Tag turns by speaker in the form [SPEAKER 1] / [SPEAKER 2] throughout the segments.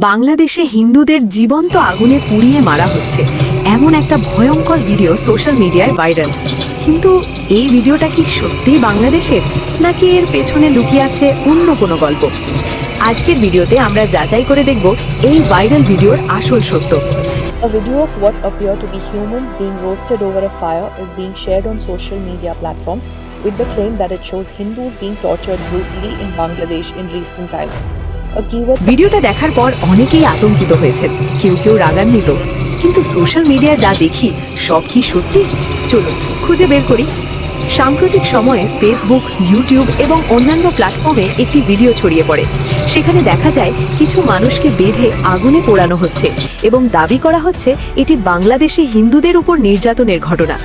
[SPEAKER 1] বাংলাদেশে হিন্দুদের জীবন্ত আগুনে পুড়িয়ে মারা হচ্ছে এমন একটা ভয়ঙ্কর ভিডিও সোশ্যাল মিডিয়ায় ভাইরাল। কিন্তু এই ভিডিওটা কি সত্যিই বাংলাদেশের, নাকি এর পেছনে লুকিয়ে আছে অন্য কোনো গল্প? আজকের ভিডিওতে আমরা যাচাই করে দেখব এই ভাইরাল ভিডিওর আসল সত্য।
[SPEAKER 2] A video of what appear to be humans being roasted over a fire is being shared on social media platforms with the claim that it shows Hindus being tortured brutally in Bangladesh in recent times.
[SPEAKER 1] ভিডিওটা দেখার পর অনেকেই আতঙ্কিত হয়েছেন, কেউ কেউ রাগান্বিত। কিন্তু সোশ্যাল মিডিয়ায় যা দেখি সব কি সত্যি? চলুন খুঁজে বের করি। সাম্প্রতিক সময়ে ফেসবুক, ইউটিউব এবং অন্যান্য প্ল্যাটফর্মে একটি ভিডিও ছড়িয়ে পড়ে। সেখানে দেখা যায় কিছু মানুষকে বেঁধে আগুনে পোড়ানো হচ্ছে এবং দাবি করা হচ্ছে এটি বাংলাদেশি হিন্দুদের উপর নির্যাতনের ঘটনা।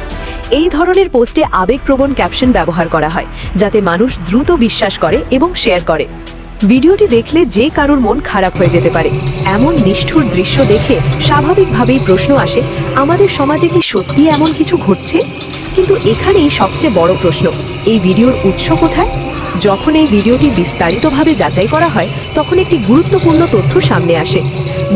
[SPEAKER 1] এই ধরনের পোস্টে আবেগপ্রবণ ক্যাপশন ব্যবহার করা হয়, যাতে মানুষ দ্রুত বিশ্বাস করে এবং শেয়ার করে। ভিডিওটি দেখলে যে কারোর মন খারাপ হয়ে যেতে পারে। এমন নিষ্ঠুর দৃশ্য দেখে স্বাভাবিকভাবেই প্রশ্ন আসে, আমাদের সমাজে কি সত্যি এমন কিছু ঘটছে? কিন্তু এখানেই সবচেয়ে বড় প্রশ্ন, এই ভিডিওর উৎস কোথায়? যখন এই ভিডিওটি বিস্তারিতভাবে যাচাই করা হয়, তখন একটি গুরুত্বপূর্ণ তথ্য সামনে আসে।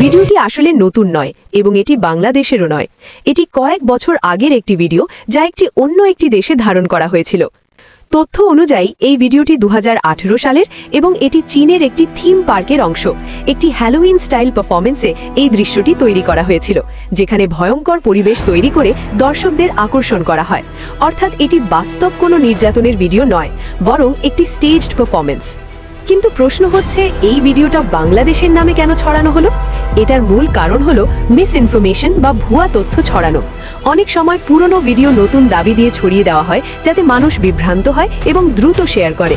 [SPEAKER 1] ভিডিওটি আসলে নতুন নয় এবং এটি বাংলাদেশেরও নয়। এটি কয়েক বছর আগের একটি ভিডিও, যা অন্য একটি দেশে ধারণ করা হয়েছিল। তথ্য অনুযায়ী এই ভিডিওটি 2018 সালের এবং এটি চীনের একটি থিম পার্কের অংশ। একটি হ্যালোউইন স্টাইল পারফরমেন্সে এই দৃশ্যটি তৈরি করা হয়েছিল, যেখানে ভয়ঙ্কর পরিবেশ তৈরি করে দর্শকদের আকর্ষণ করা হয়। অর্থাৎ এটি বাস্তব কোনো নির্যাতনের ভিডিও নয়, বরং একটি স্টেজড পারফরমেন্স। কিন্তু প্রশ্ন হচ্ছে, এই ভিডিওটা বাংলাদেশের নামে কেন ছড়ানো হলো? এটার মূল কারণ হলো মিসইনফরমেশন বা ভুয়া তথ্য ছড়ানো। অনেক সময় পুরনো ভিডিও নতুন দাবি দিয়ে ছড়িয়ে দেওয়া হয়, যাতে মানুষ বিভ্রান্ত হয় এবং দ্রুত শেয়ার করে।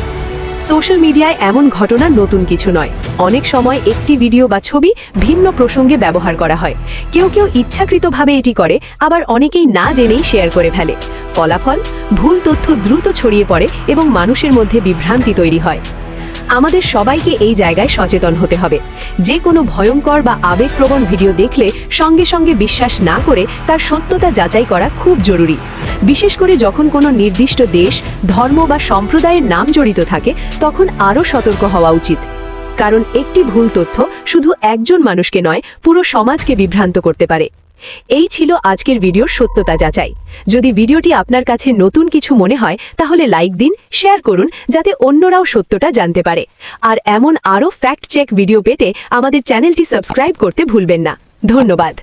[SPEAKER 1] সোশ্যাল মিডিয়ায় এমন ঘটনা নতুন কিছু নয়। অনেক সময় একটি ভিডিও বা ছবি ভিন্ন প্রসঙ্গে ব্যবহার করা হয়। কেউ কেউ ইচ্ছাকৃতভাবে এটি করে, আবার অনেকেই না জেনেই শেয়ার করে ফেলে। ফলাফল, ভুল তথ্য দ্রুত ছড়িয়ে পড়ে এবং মানুষের মধ্যে বিভ্রান্তি তৈরি হয়। আমাদের সবাইকে এই জায়গায় সচেতন হতে হবে। যে কোনো ভয়ঙ্কর বা আবেগপ্রবণ ভিডিও দেখলে সঙ্গে সঙ্গে বিশ্বাস না করে তার সত্যতা যাচাই করা খুব জরুরি। বিশেষ করে যখন কোনো নির্দিষ্ট দেশ, ধর্ম বা সম্প্রদায়ের নাম জড়িত থাকে, তখন আরও সতর্ক হওয়া উচিত। কারণ একটি ভুল তথ্য শুধু একজন মানুষকে নয়, পুরো সমাজকে বিভ্রান্ত করতে পারে। এই ছিল আজকের ভিডিওর সত্যতা যাচাই। যদি ভিডিওটি আপনার কাছে নতুন কিছু মনে হয়, তাহলে লাইক দিন, শেয়ার করুন, যাতে অন্যরাও সত্যটা জানতে পারে। আর এমন আরও ফ্যাক্ট চেক ভিডিও পেতে আমাদের চ্যানেলটি সাবস্ক্রাইব করতে ভুলবেন না। ধন্যবাদ।